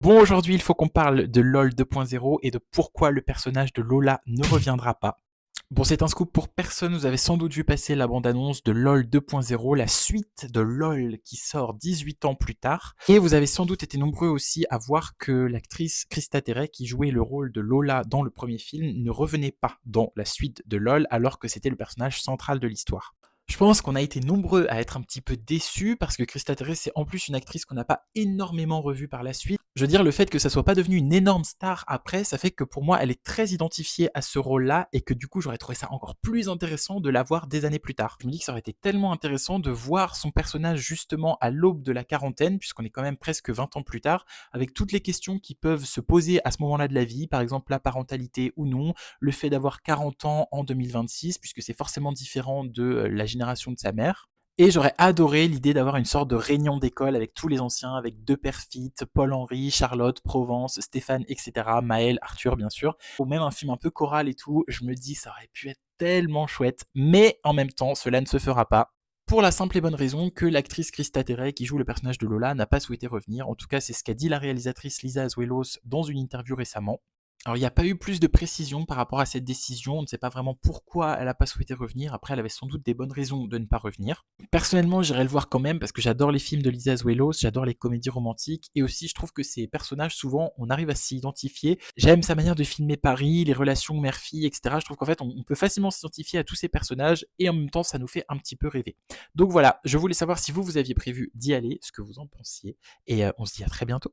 Bon, aujourd'hui, il faut qu'on parle de LoL 2.0 et de pourquoi le personnage de Lola ne reviendra pas. Bon, c'est un scoop pour personne, vous avez sans doute vu passer la bande-annonce de LoL 2.0, la suite de LoL qui sort 18 ans plus tard. Et vous avez sans doute été nombreux aussi à voir que l'actrice Krista Terray, qui jouait le rôle de Lola dans le premier film, ne revenait pas dans la suite de LoL alors que c'était le personnage central de l'histoire. Je pense qu'on a été nombreux à être un petit peu déçus parce que Krista Terray, c'est en plus une actrice qu'on n'a pas énormément revue par la suite. Je veux dire, le fait que ça soit pas devenu une énorme star après, ça fait que pour moi, elle est très identifiée à ce rôle-là et que du coup, j'aurais trouvé ça encore plus intéressant de la voir des années plus tard. Je me dis que ça aurait été tellement intéressant de voir son personnage justement à l'aube de la quarantaine, puisqu'on est quand même presque 20 ans plus tard, avec toutes les questions qui peuvent se poser à ce moment-là de la vie, par exemple la parentalité ou non, le fait d'avoir 40 ans en 2026, puisque c'est forcément différent de la génération de sa mère. Et j'aurais adoré l'idée d'avoir une sorte de réunion d'école avec tous les anciens, avec deux perfites, Paul-Henri, Charlotte, Provence, Stéphane, etc., Maël, Arthur, bien sûr, ou même un film un peu choral et tout. Je me dis, ça aurait pu être tellement chouette, mais en même temps, cela ne se fera pas. Pour la simple et bonne raison que l'actrice Krista Terray, qui joue le personnage de Lola, n'a pas souhaité revenir. En tout cas, c'est ce qu'a dit la réalisatrice Lisa Azuelos dans une interview récemment. Alors, il n'y a pas eu plus de précision par rapport à cette décision. On ne sait pas vraiment pourquoi elle n'a pas souhaité revenir. Après, elle avait sans doute des bonnes raisons de ne pas revenir. Personnellement, j'irai le voir quand même parce que j'adore les films de Lisa Azuelos, j'adore les comédies romantiques et aussi je trouve que ces personnages, souvent, on arrive à s'y identifier. J'aime sa manière de filmer Paris, les relations mère-fille, etc. Je trouve qu'en fait, on peut facilement s'identifier à tous ces personnages et en même temps, ça nous fait un petit peu rêver. Donc voilà, je voulais savoir si vous aviez prévu d'y aller, ce que vous en pensiez et on se dit à très bientôt.